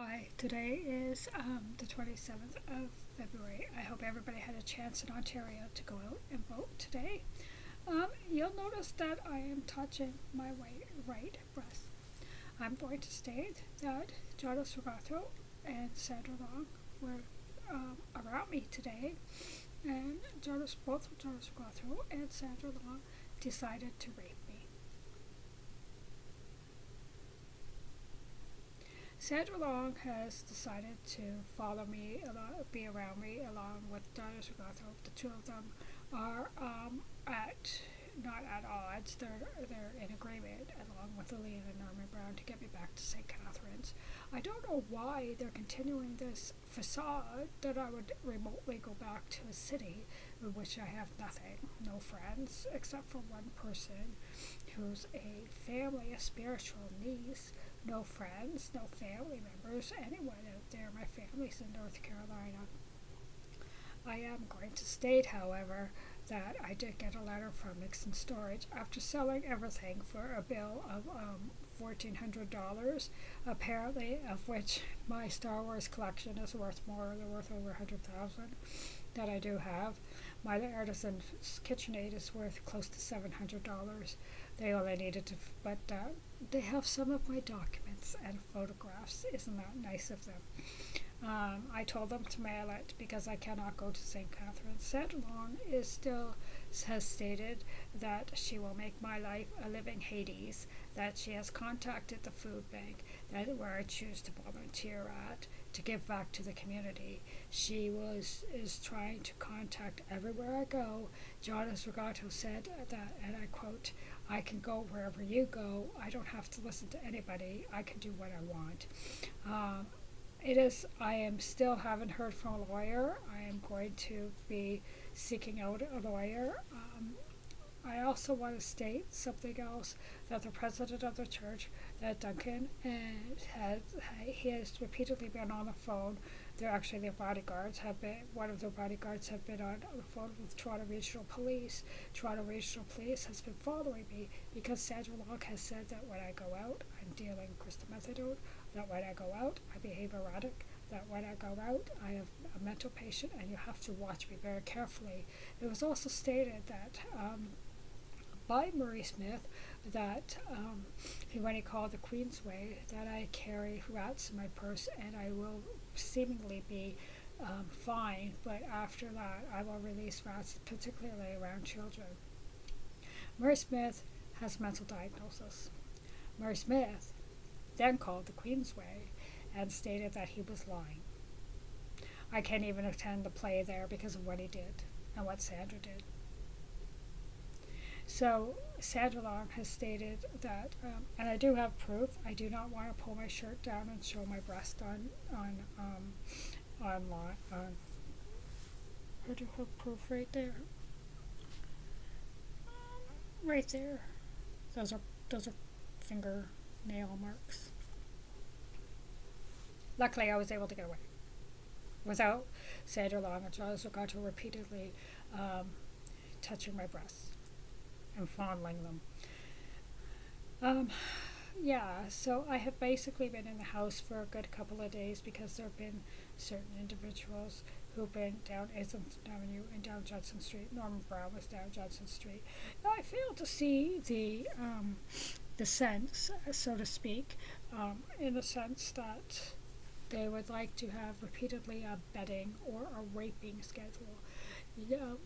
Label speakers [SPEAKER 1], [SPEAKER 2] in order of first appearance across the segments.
[SPEAKER 1] Hi, today is the 27th of February. I hope everybody had a chance in Ontario to go out and vote today. You'll notice that I am touching my right breast. I'm going to state that Jonas Regato and Sandra Long were around me today, and both Jonas Regato and Sandra Long decided to rape me. Sandra Long has decided to follow me, be around me, along with Donna Sugato. The two of them are at not at odds. They're in agreement, along with Lillian and Norman Brown, to get me back to St. Catharines. I don't know why they're continuing this facade that I would remotely go back to a city in which I have nothing, no friends, except for one person who's a family, a spiritual niece. No friends, no family members, anyone out there. My family's in North Carolina. I am going to state, however, that I did get a letter from Nixon Storage after selling everything for a bill of $1,400, apparently, of which my Star Wars collection is worth more. They're worth over $100,000 that I do have. My Artisan KitchenAid is worth close to $700. They only needed to, but they have some of my documents and photographs. Isn't that nice of them? I told them to mail it because I cannot go to St. Catharines. Sandra Long has stated that she will make my life a living Hades, that she has contacted the food bank, where I choose to volunteer at, to give back to the community. She is trying to contact everywhere I go. Jonas Regato said that, and I quote, "I can go wherever you go. I don't have to listen to anybody. I can do what I want." I am still haven't heard from a lawyer. I am going to be seeking out a lawyer. I also want to state something else, that the president of the church, that Duncan, he has repeatedly been on the phone. Their bodyguards have been, one of their bodyguards have been on the phone with Toronto Regional Police. Toronto Regional Police has been following me because Sandra Long has said that when I go out, I'm dealing crystal methadone, that when I go out, I behave erratic, that when I go out, I have a mental patient and you have to watch me very carefully. It was also stated that by Murray Smith that when he called the Queensway, that I carry rats in my purse and I will seemingly be fine, but after that I will release rats, particularly around children. Murray Smith has a mental diagnosis. Murray Smith then called the Queensway and stated that he was lying. I can't even attend the play there because of what he did and what Sandra did. So Sandra Long has stated that, and I do have proof. I do not want to pull my shirt down and show my breast online. I do have proof right there. Right there. Those are fingernail marks. Luckily, I was able to get away without Sandra Long and Charles Regato repeatedly touching my breasts and fondling them. So I have basically been in the house for a good couple of days because there have been certain individuals who've been down Islington Avenue and down Judson Street. Norman Brown was down Judson Street. Now I fail to see the sense, so to speak, in the sense that they would like to have repeatedly a bedding or a raping schedule.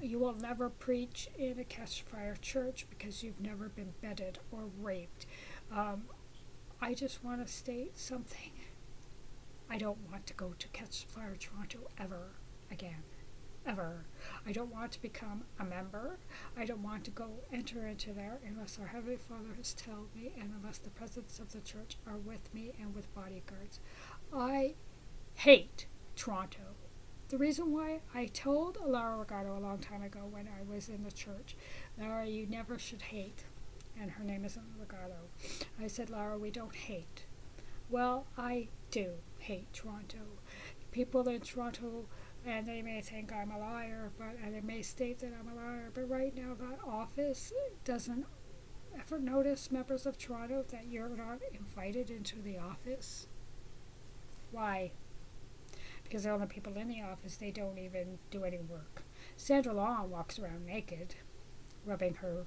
[SPEAKER 1] You will never preach in a Catch Fire church because you've never been bedded or raped. I just want to state something. I don't want to go to Catch Fire Toronto ever again. Ever. I don't want to become a member. I don't want to go enter into there unless our Heavenly Father has told me and unless the presidents of the church are with me and with bodyguards. I hate Toronto. The reason why I told Laura Regato a long time ago when I was in the church, Laura, you never should hate, and her name isn't Regato. I said, Laura, we don't hate. Well, I do hate Toronto. People in Toronto, and they may think I'm a liar, and they may state that I'm a liar, but right now that office doesn't ever notice, members of Toronto, that you're not invited into the office. Why? Because they're the only people in the office. They don't even do any work. Sandra Long walks around naked, rubbing her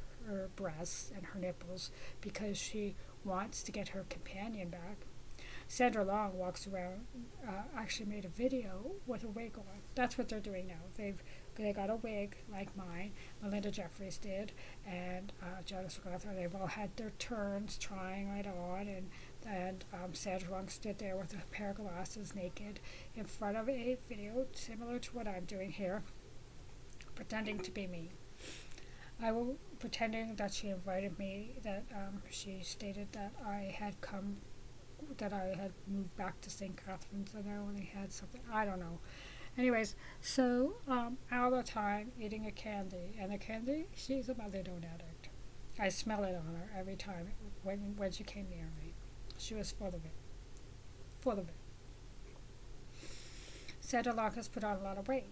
[SPEAKER 1] breasts and her nipples because she wants to get her companion back. Sandra Long walks around, actually made a video with a wig on. That's what they're doing now. They got a wig like mine, Melinda Jeffries did, and Janice O'Gauthor. They've all had their turns trying it on, and Sandra Long stood there with a pair of glasses naked in front of a video similar to what I'm doing here, pretending to be me. I will pretending that she invited me, that she stated that I had moved back to St. Catharines and I only had something, I don't know. Anyways, so all the time eating a candy, and the candy, she's a methadone addict. I smell it on her every time when she came near me. She was full of it. Full of it. Sandra Long has put on a lot of weight.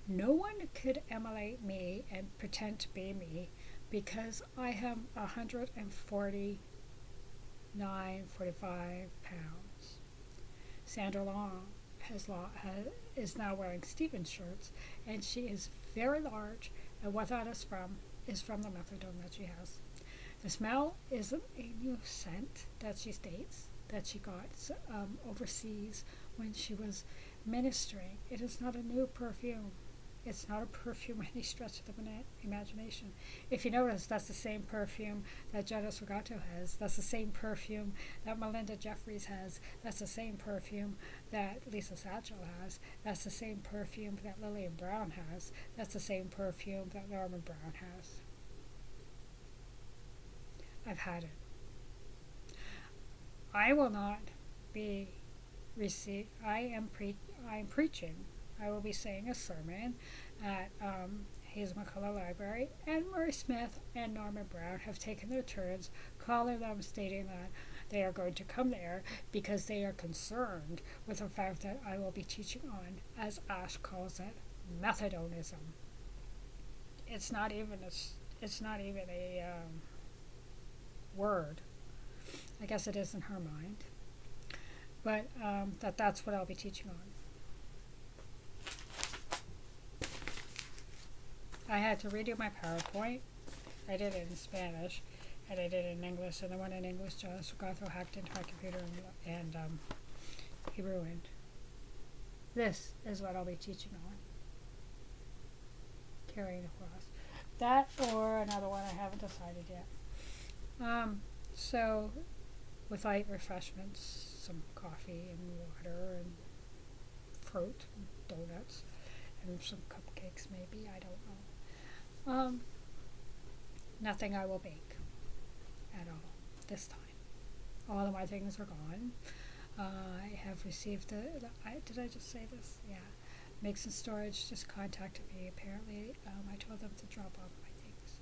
[SPEAKER 1] No one could emulate me and pretend to be me because I have 145 pounds. Sandra Long is now wearing Stevens shirts, and she is very large, and what that is from the methadone that she has. The smell isn't a new scent that she states that she got overseas when she was ministering. It is not a new perfume. It's not a perfume any stretch of the imagination. If you notice, that's the same perfume that Janice O'Gauthor has. That's the same perfume that Melinda Jeffries has. That's the same perfume that Lisa Satchel has. That's the same perfume that Lillian Brown has. That's the same perfume that Norman Brown has. I've had it. I will not be received. I am preaching. I will be saying a sermon at Hayes McCullough Library, and Murray Smith and Norman Brown have taken their turns calling them, stating that they are going to come there because they are concerned with the fact that I will be teaching on, as Ash calls it, methadonism. It's not even a word. I guess it is in her mind, but that's what I'll be teaching on. I had to redo my PowerPoint. I did it in Spanish, and I did it in English, and the one in English, Janice O'Gauthor hacked into my computer and he ruined. This is what I'll be teaching on. Carrying the cross. That or another one, I haven't decided yet. So, with light refreshments, some coffee and water and fruit and donuts and some cupcakes maybe, I don't know. Nothing I will bake at all this time. All of my things are gone. I have received did I just say this? Yeah. Mix and Storage just contacted me. Apparently, I told them to drop off my things.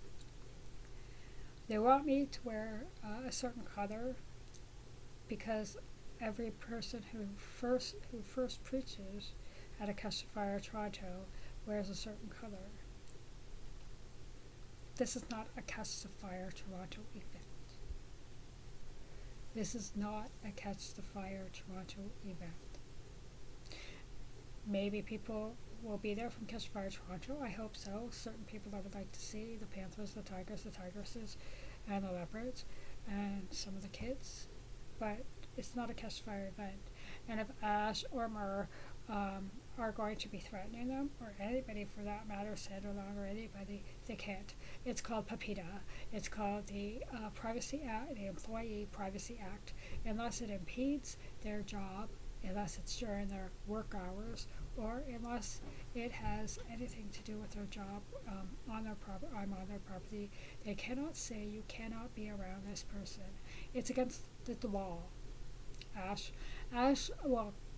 [SPEAKER 1] They want me to wear a certain color because every person who first preaches at a Catch the Fire Toronto wears a certain color. This is not a Catch the Fire Toronto event. This is not a Catch the Fire Toronto event. Maybe people will be there from Catch the Fire Toronto. I hope so. Certain people I would like to see, the Panthers, the Tigers, the Tigresses, and the Leopards, and some of the kids. But it's not a Catch the Fire event. And if Ash or Murr are going to be threatening them, or anybody for that matter, Sandra Long or anybody, they can't. It's called PLEA. It's called the Privacy Act, the Employee Privacy Act. Unless it impedes their job, unless it's during their work hours, or unless it has anything to do with their job on their property, they cannot say you cannot be around this person. It's against the law. Ash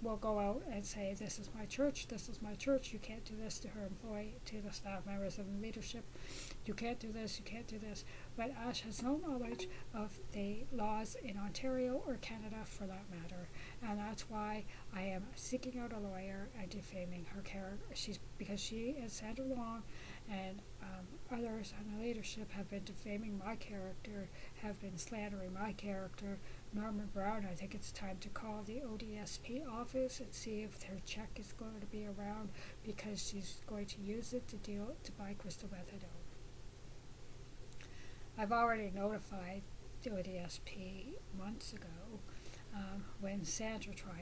[SPEAKER 1] will go out and say, this is my church, you can't do this to her employee, to the staff members and the leadership, you can't do this. But Ash has no knowledge of the laws in Ontario or Canada for that matter, and that's why I am seeking out a lawyer and defaming her character. Because she and Sandra Long and others in the leadership have been defaming my character, have been slandering my character Norman Brown, I think it's time to call the ODSP office and see if their check is going to be around, because she's going to use it to buy crystal methadone. I've already notified the ODSP months ago when Sandra tried